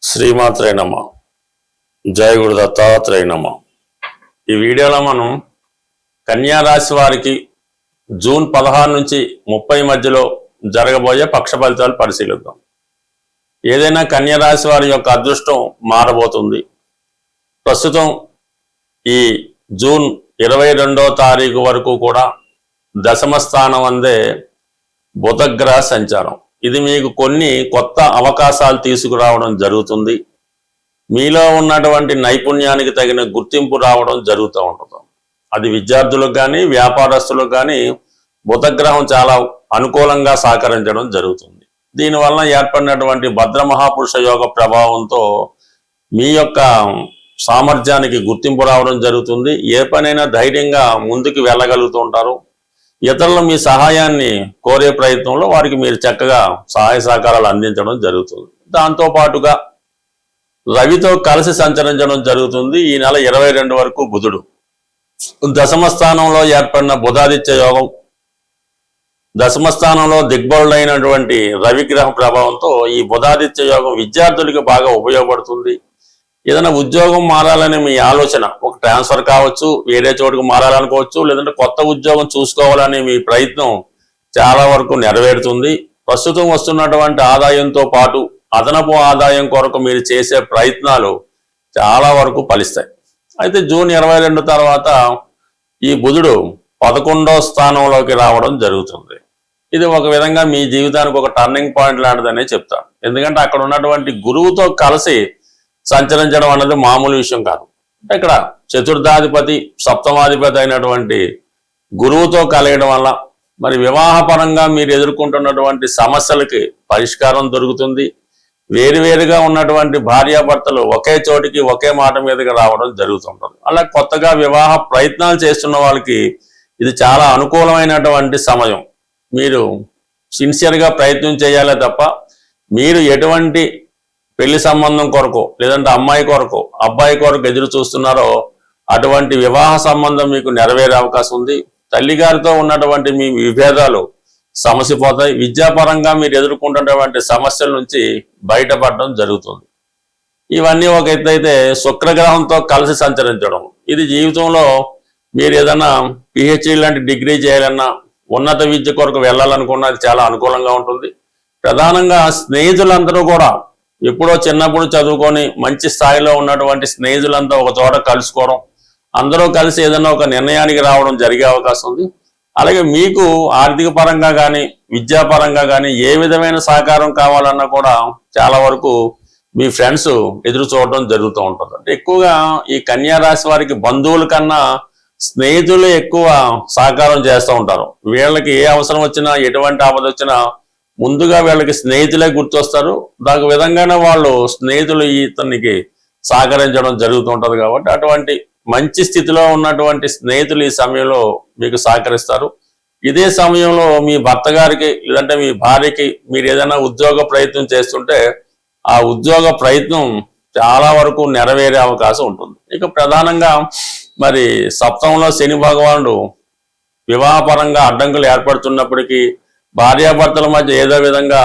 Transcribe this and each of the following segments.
శ్రీమాత్రే నమః. జయ గురు దత్తాత్రేయ నమః. ఈ వీడియోలో మనం కన్యా రాశి వారికి జూన్ 16 నుంచి 30 మధ్యలో జరగబోయే పక్ష ఫలితాలు పరిశీలిద్దాం. ఏదైనా కన్యా రాశి వారి యొక్క అదృష్టం మారబోతుంది. ప్రస్తుతం ఈ జూన్ 22వ తారీఖు వరకు కూడా దశమ స్థానం అందే బుధగ్రహ సంచారం. ఇది మీకు కొన్ని కొత్త అవకాశాలు తీసుకురావడం జరుగుతుంది. మీలో ఉన్నటువంటి నైపుణ్యానికి తగిన గుర్తింపు రావడం జరుగుతూ ఉంటుంది. అది విద్యార్థులకు కానీ వ్యాపారస్తులకు కానీ బుధగ్రహం చాలా అనుకూలంగా సహకరించడం జరుగుతుంది. దీనివల్ల ఏర్పడినటువంటి భద్ర మహాపురుష యోగ ప్రభావంతో మీ యొక్క సామర్థ్యానికి గుర్తింపు రావడం జరుగుతుంది. ఏ పనైనా ధైర్యంగా ముందుకు వెళ్ళగలుగుతూ ఉంటారు. ఇతరులు మీ సహాయాన్ని కోరే ప్రయత్నంలో వారికి మీరు చక్కగా సహాయ సహకారాలు అందించడం జరుగుతుంది. దాంతో పాటుగా రవితో కలిసి సంచరించడం జరుగుతుంది. ఈ నెల 22 వరకు బుధుడు దశమ స్థానంలో ఏర్పడిన బుధాదిత్య యోగం, దశమ స్థానంలో దిగ్బలుడైనటువంటి రవిగ్రహం ప్రభావంతో ఈ బుధాదిత్య యోగం విద్యార్థులకు బాగా ఉపయోగపడుతుంది. ఏదైనా ఉద్యోగం మారాలనే మీ ఆలోచన, ఒక ట్రాన్స్ఫర్ కావచ్చు, వేరే చోటుకు మారాలనుకోవచ్చు, లేదంటే కొత్త ఉద్యోగం చూసుకోవాలనే మీ ప్రయత్నం చాలా వరకు నెరవేరుతుంది. ప్రస్తుతం వస్తున్నటువంటి ఆదాయంతో పాటు అదనపు ఆదాయం కొరకు మీరు చేసే ప్రయత్నాలు చాలా వరకు ఫలిస్తాయి. అయితే జూన్ 22 తర్వాత ఈ బుధుడు 11వ స్థానంలోకి రావడం జరుగుతుంది. ఇది ఒక విధంగా మీ జీవితానికి ఒక టర్నింగ్ పాయింట్ లాంటిదనే చెప్తాను. ఎందుకంటే అక్కడ ఉన్నటువంటి గురువుతో కలిసి సంచరించడం అన్నది మామూలు విషయం కాదు. ఇక్కడ చతుర్థాధిపతి సప్తమాధిపతి అయినటువంటి గురువుతో కలగడం వల్ల మరి వివాహపరంగా మీరు ఎదుర్కొంటున్నటువంటి సమస్యలకి పరిష్కారం దొరుకుతుంది. వేరువేరుగా ఉన్నటువంటి భార్యాభర్తలు ఒకే చోటికి ఒకే మాట మీదకి రావడం జరుగుతుంటుంది. అలా కొత్తగా వివాహ ప్రయత్నాలు చేస్తున్న వాళ్ళకి ఇది చాలా అనుకూలమైనటువంటి సమయం. మీరు సిన్సియర్గా ప్రయత్నం చేయాలే తప్ప మీరు ఎటువంటి పెళ్లి సంబంధం కొరకు లేదంటే అమ్మాయి కొరకు అబ్బాయి కొరకు ఎదురు చూస్తున్నారో అటువంటి వివాహ సంబంధం మీకు నెరవేరే అవకాశం ఉంది. తల్లిగారితో ఉన్నటువంటి మీ విభేదాలు సమసిపోతాయి. విద్యాపరంగా మీరు ఎదుర్కొంటున్నటువంటి సమస్యల నుంచి బయటపడడం జరుగుతుంది. ఇవన్నీ ఒక ఎత్తు అయితే శుక్రగ్రహంతో కలిసి సంచరించడం, ఇది జీవితంలో మీరు ఏదైనా పిహెచ్డి లాంటి డిగ్రీ చేయాలన్నా ఉన్నత విద్య కొరకు వెళ్ళాలనుకున్నా అది చాలా అనుకూలంగా ఉంటుంది. ప్రధానంగా స్నేహితులందరూ కూడా ఎప్పుడో చిన్నప్పుడు చదువుకొని మంచి స్థాయిలో ఉన్నటువంటి స్నేహితులంతా ఒక చోట కలుసుకోవడం, అందరూ కలిసి ఏదైనా ఒక నిర్ణయానికి రావడం జరిగే అవకాశం ఉంది. అలాగే మీకు ఆర్థిక పరంగా కానీ విద్యాపరంగా కానీ ఏ విధమైన సహకారం కావాలన్నా కూడా చాలా వరకు మీ ఫ్రెండ్స్ ఎదురు చూడడం జరుగుతూ ఉంటుంది. అంటే ఎక్కువగా ఈ కన్యా రాశి వారికి బంధువుల కన్నా స్నేహితులు ఎక్కువ సహకారం చేస్తూ ఉంటారు. వీళ్ళకి ఏ అవసరం వచ్చినా ఎటువంటి ఆపద వచ్చినా ముందుగా వీళ్ళకి స్నేహితులే గుర్తొస్తారు. దాని విధంగానే వాళ్ళు స్నేహితులు ఇతనికి సహకరించడం జరుగుతూ ఉంటుంది. కాబట్టి అటువంటి మంచి స్థితిలో ఉన్నటువంటి స్నేహితులు ఈ సమయంలో మీకు సహకరిస్తారు. ఇదే సమయంలో మీ భర్త గారికి లేదంటే మీ భార్యకి మీరు ఏదైనా ఉద్యోగ ప్రయత్నం చేస్తుంటే ఆ ఉద్యోగ ప్రయత్నం చాలా వరకు నెరవేరే అవకాశం ఉంటుంది. ఇక ప్రధానంగా మరి సప్తమంలో శని భగవానుడు వివాహపరంగా అడ్డంకులు ఏర్పడుతున్నప్పటికీ భార్యాభర్తల మధ్య ఏదో విధంగా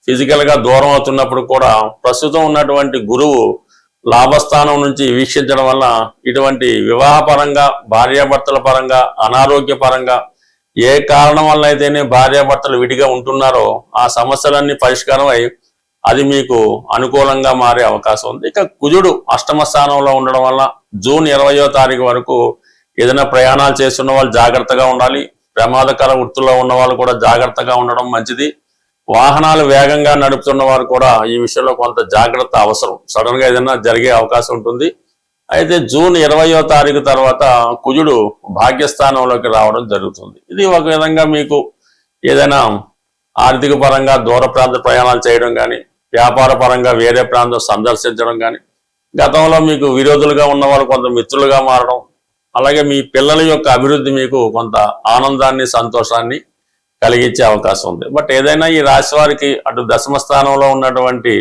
ఫిజికల్గా దూరం అవుతున్నప్పుడు కూడా ప్రస్తుతం ఉన్నటువంటి గురువు లాభస్థానం నుంచి వీక్షించడం వల్ల ఇటువంటి వివాహపరంగా భార్యాభర్తల పరంగా అనారోగ్య పరంగా ఏ కారణం వల్ల అయితేనే భార్యాభర్తలు విడిగా ఉంటున్నారో ఆ సమస్యలన్నీ పరిష్కారం అయి అది మీకు అనుకూలంగా మారే అవకాశం ఉంది. ఇక కుజుడు అష్టమ స్థానంలో ఉండడం వల్ల జూన్ 20వ తారీఖు వరకు ఏదైనా ప్రయాణాలు చేస్తున్న వాళ్ళు జాగ్రత్తగా ఉండాలి. ప్రమాదకర వృత్తుల్లో ఉన్న వాళ్ళు కూడా జాగ్రత్తగా ఉండడం మంచిది. వాహనాలు వేగంగా నడుపుతున్న వారు కూడా ఈ విషయంలో కొంత జాగ్రత్త అవసరం. సడన్ గా ఏదైనా జరిగే అవకాశం ఉంటుంది. అయితే జూన్ 20వ తారీఖు తర్వాత కుజుడు భాగ్యస్థానంలోకి రావడం జరుగుతుంది. ఇది ఒక విధంగా మీకు ఏదైనా ఆర్థిక పరంగా దూర ప్రాంత ప్రయాణాలు చేయడం కానీ వ్యాపార పరంగా వేరే ప్రాంతం సందర్శించడం కానీ గతంలో మీకు విరోధులుగా ఉన్నవారు కొంత మిత్రులుగా మారడం, అలాగే మీ పిల్లల యొక్క అభివృద్ధి మీకు కొంత ఆనందాన్ని సంతోషాన్ని కలిగించే అవకాశం ఉంది. బట్ ఏదైనా ఈ రాశి వారికి అటు దశమ స్థానంలో ఉన్నటువంటి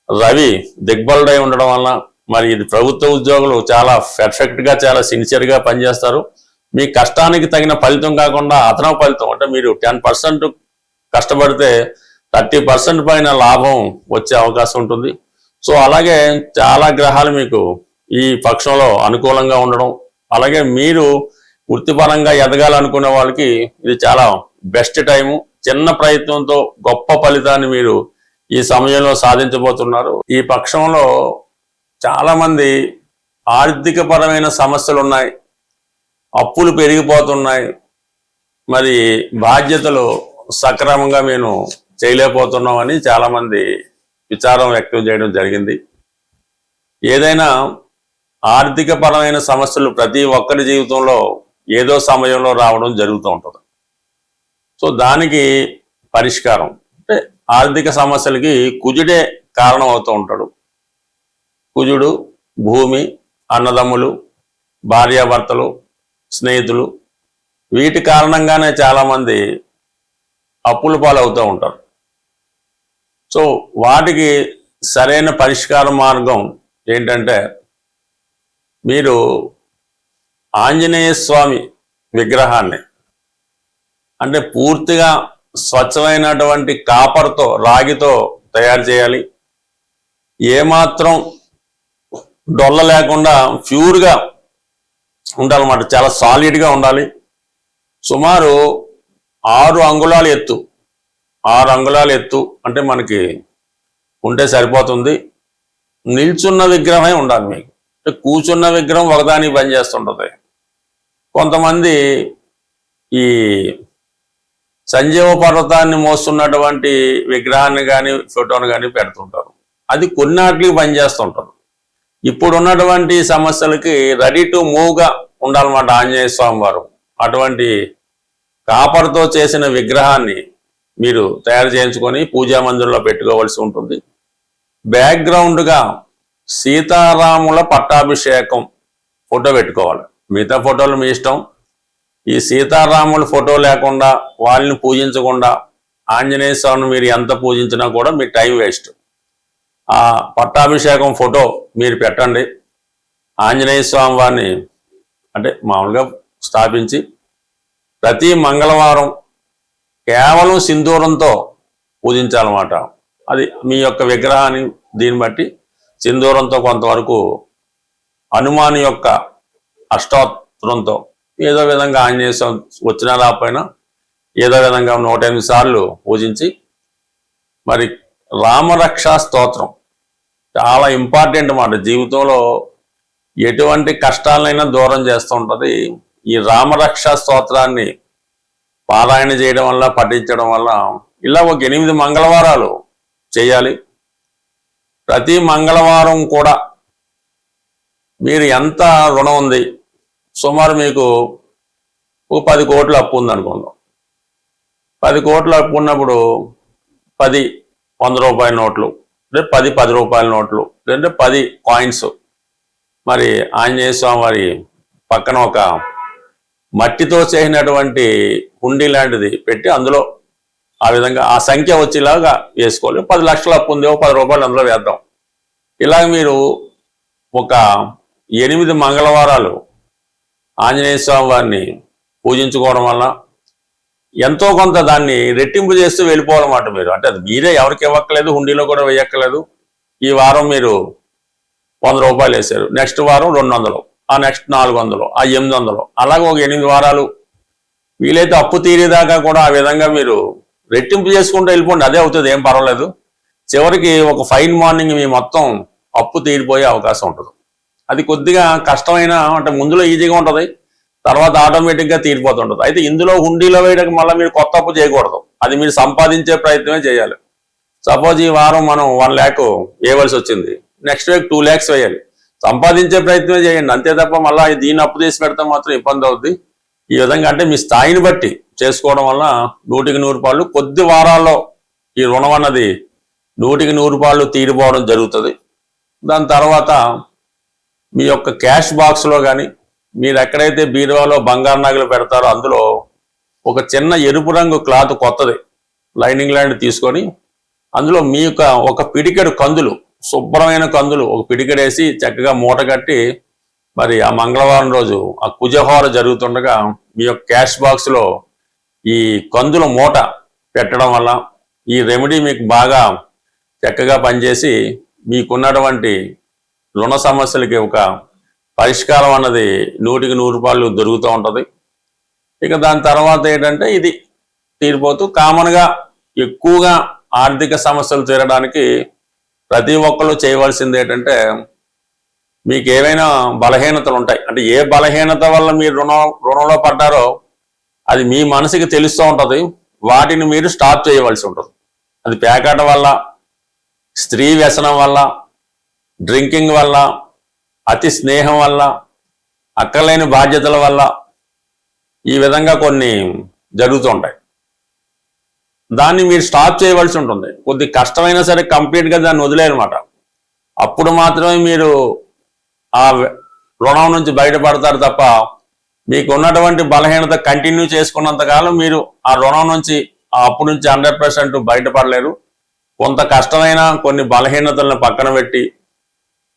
రవి దిగ్బలుడై ఉండడం వలన మరి ఇది ప్రభుత్వ ఉద్యోగులు చాలా పర్ఫెక్ట్గా చాలా సిన్సియర్గా పనిచేస్తారు. మీ కష్టానికి తగిన ఫలితం కాకుండా అదనపు ఫలితం, అంటే మీరు 10% కష్టపడితే 30% పైన లాభం వచ్చే అవకాశం ఉంటుంది. సో అలాగే చాలా గ్రహాలు మీకు ఈ పక్షంలో అనుకూలంగా ఉండడం, అలాగే మీరు వృత్తిపరంగా ఎదగాలనుకునే వాళ్ళకి ఇది చాలా బెస్ట్ టైము. చిన్న ప్రయత్నంతో గొప్ప ఫలితాన్ని మీరు ఈ సమయంలో సాధించబోతున్నారు. ఈ పక్షంలో చాలా మంది ఆర్థిక పరమైన సమస్యలు ఉన్నాయి, అప్పులు పెరిగిపోతున్నాయి, మరి బాధ్యతలు సక్రమంగా మేము చేయలేకపోతున్నామని చాలా మంది విచారం వ్యక్తం చేయడం జరిగింది. ఏదైనా ఆర్థిక పరమైన సమస్యలు ప్రతి ఒక్కరి జీవితంలో ఏదో సమయంలో రావడం జరుగుతూ ఉంటుంది. సో దానికి పరిష్కారం అంటే ఆర్థిక సమస్యలకి కుజుడే కారణం అవుతూ ఉంటాడు. కుజుడు, భూమి, అన్నదమ్ములు, భార్యాభర్తలు, స్నేహితులు, వీటి కారణంగానే చాలామంది అప్పుల పాలవుతూ ఉంటారు. సో వాటికి సరైన పరిష్కార మార్గం ఏంటంటే, మీరు ఆంజనేయ స్వామి విగ్రహాన్ని అంటే పూర్తిగా స్వచ్ఛమైనటువంటి కాపర్తో, రాగితో తయారు చేయాలి. ఏమాత్రం డొల్ల లేకుండా ప్యూర్గా ఉండాలన్నమాట, చాలా సాలిడ్గా ఉండాలి. సుమారు 6 అంగుళాల ఎత్తు, 6 అంగుళాల ఎత్తు అంటే మనకి ఉంటే సరిపోతుంది. నిల్చున్న విగ్రహమే ఉండాలి మీకు. కూర్చున్న విగ్రహం ఒకదానికి పనిచేస్తుంటుంది. కొంతమంది ఈ సంజీవ పర్వతాన్ని మోస్తున్నటువంటి విగ్రహాన్ని కానీ ఫోటోను కానీ పెడుతుంటారు. అది కొన్నాటికి పనిచేస్తుంటారు. ఇప్పుడు ఉన్నటువంటి సమస్యలకి రెడీ టు మూవ్గా ఉండాలన్నమాట ఆంజనేయ స్వామి వారు. అటువంటి కాపర్తో చేసిన విగ్రహాన్ని మీరు తయారు చేయించుకొని పూజా మందిరంలో పెట్టుకోవాల్సి ఉంటుంది. బ్యాక్గ్రౌండ్గా సీతారాముల పట్టాభిషేకం ఫోటో పెట్టుకోవాలి. మిగతా ఫోటోలు మీ ఇష్టం. ఈ సీతారాముల ఫోటో లేకుండా, వాళ్ళని పూజించకుండా ఆంజనేయ స్వామిని మీరు ఎంత పూజించినా కూడా మీ టైం వేస్ట్. ఆ పట్టాభిషేకం ఫోటో మీరు పెట్టండి. ఆంజనేయ స్వామి వారిని అంటే మామూలుగా స్థాపించి ప్రతి మంగళవారం కేవలం సింధూరంతో పూజించాలన్నమాట. అది మీ యొక్క విగ్రహాన్ని దీన్ని బట్టి సింధూరంతో కొంతవరకు హనుమాన్ యొక్క అష్టోత్తరంతో ఏదో విధంగా ఆంజనేయ స్వామి వచ్చినా రాకపోయినా ఏదో విధంగా 108 సార్లు పూజించి, మరి రామరక్షా స్తోత్రం చాలా ఇంపార్టెంట్ అన్నమాట. జీవితంలో ఎటువంటి కష్టాలైనా దూరం చేస్తూ ఉంటుంది. ఈ రామరక్షా స్తోత్రాన్ని పారాయణ చేయడం వల్ల, పఠించడం వల్ల ఇలా ఒక 8 మంగళవారాలు చేయాలి. ప్రతి మంగళవారం కూడా మీరు ఎంత రుణం ఉంది, సుమారు మీకు ఒక 10 కోట్ల అప్పు ఉందనుకుందాం. 10 కోట్ల అప్పు ఉన్నప్పుడు 10 100 రూపాయల నోట్లు, 10 రూపాయల నోట్లు, 10 కాయిన్స్ మరి ఆంజనేయ స్వామి వారి పక్కన ఒక మట్టితో చేసినటువంటి హుండీ లాంటిది పెట్టి అందులో ఆ విధంగా ఆ సంఖ్య వచ్చేలాగా వేసుకోవాలి. 10 లక్షల అప్పు ఉంది, 10 రూపాయలు అందులో వేద్దాం. ఇలాగ మీరు ఒక 8 మంగళవారాలు ఆంజనేయ స్వామి వారిని పూజించుకోవడం వల్ల ఎంతో కొంత దాన్ని రెట్టింపు చేస్తూ వెళ్ళిపోవాలన్నమాట మీరు. అంటే అది మీరే ఎవరికి ఇవ్వక్కలేదు, హుండీలో కూడా వేయక్కలేదు. ఈ వారం మీరు 100 రూపాయలు వేశారు, నెక్స్ట్ వారం 200, ఆ నెక్స్ట్ 400, ఆ 800, అలాగే ఒక 8 వారాలు వీలైతే అప్పు తీరేదాకా కూడా ఆ విధంగా మీరు రెట్టింపు చేసుకుంటూ వెళ్ళిపోండి. అదే అవుతుంది, ఏం పర్వాలేదు. చివరికి ఒక ఫైన్ మార్నింగ్ మీ మొత్తం అప్పు తీరిపోయే అవకాశం ఉంటుంది. అది కొద్దిగా కష్టమైన, అంటే ముందులో ఈజీగా ఉంటుంది, తర్వాత ఆటోమేటిక్గా తీరిపోతుంటుంది. అయితే ఇందులో హుండీలో వేయడానికి మళ్ళీ మీరు కొత్త అప్పు చేయకూడదు, అది మీరు సంపాదించే ప్రయత్నమే చేయాలి. సపోజ్ ఈ వారం మనం 1 lakh వేయవలసి వచ్చింది, నెక్స్ట్ వీక్ 2 lakhs వేయాలి. సంపాదించే ప్రయత్నమే చేయండి, అంతే తప్ప మళ్ళీ దీన్ని అప్పు చేసి పెడితే మాత్రం ఇబ్బంది అవుద్ది. ఈ విధంగా అంటే మీ స్థాయిని బట్టి చేసుకోవడం వల్ల 100కి 100 రూపాయలు కొద్ది వారాల్లో ఈ రుణం అన్నది 100కి 100 రూపాయలు తీరిపోవడం జరుగుతుంది. దాని తర్వాత మీ యొక్క క్యాష్ బాక్స్లో కానీ, మీరు ఎక్కడైతే బీరువాలో బంగారు నగలు పెడతారో అందులో ఒక చిన్న ఎరుపు రంగు క్లాత్ కొత్తది లైనింగ్ లాంటి తీసుకొని అందులో మీ యొక్క ఒక పిడికెడు కందులు, శుభ్రమైన కందులు ఒక పిడికెడేసి చక్కగా మూట కట్టి, మరి ఆ మంగళవారం రోజు ఆ కుజహోర జరుగుతుండగా మీ యొక్క క్యాష్ బాక్స్లో ఈ కందుల మూట పెట్టడం వల్ల ఈ రెమెడీ మీకు బాగా చక్కగా పనిచేసి మీకున్నటువంటి రుణ సమస్యలకి ఒక పరిష్కారం అన్నది 100% దొరుకుతూ ఉంటుంది. ఇక దాని తర్వాత ఏంటంటే ఇది తీరిపోతూ కామన్గా ఎక్కువగా ఆర్థిక సమస్యలు తీరడానికి ప్రతి ఒక్కరు చేయవలసింది ఏంటంటే, మీకు ఏవైనా బలహీనతలు ఉంటాయి అంటే ఏ బలహీనత వల్ల మీరు రుణంలో పడ్డారో అది మీ మనసుకి తెలుస్తూ ఉంటుంది. వాటిని మీరు స్టాప్ చేయవలసి ఉంటుంది. అది పేకాట వల్ల, స్త్రీ వ్యసనం వల్ల, డ్రింకింగ్ వల్ల, అతి స్నేహం వల్ల, అక్కర్లేని బాధ్యతల వల్ల ఈ విధంగా కొన్ని జరుగుతూ ఉంటాయి. దాన్ని మీరు స్టాప్ చేయవలసి ఉంటుంది. కొద్ది కష్టమైనా సరే కంప్లీట్గా దాన్ని వదిలేయనమాట. అప్పుడు మాత్రమే మీరు ఆ రుణం నుంచి బయటపడతారు తప్ప మీకు ఉన్నటువంటి బలహీనత కంటిన్యూ చేసుకున్నంతకాలం మీరు ఆ రుణం నుంచి ఆ అప్పు నుంచి 100% బయటపడలేరు. కొంత కష్టమైన కొన్ని బలహీనతలను పక్కన పెట్టి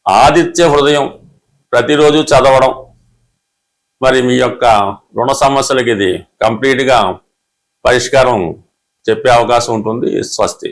ఆదిత్య హృదయం ప్రతిరోజు చదవడం మరి మీ యొక్క రుణ సమస్యలకి ఇది కంప్లీట్గా పరిష్కారం చెప్పే అవకాశం ఉంటుంది. స్వస్తి.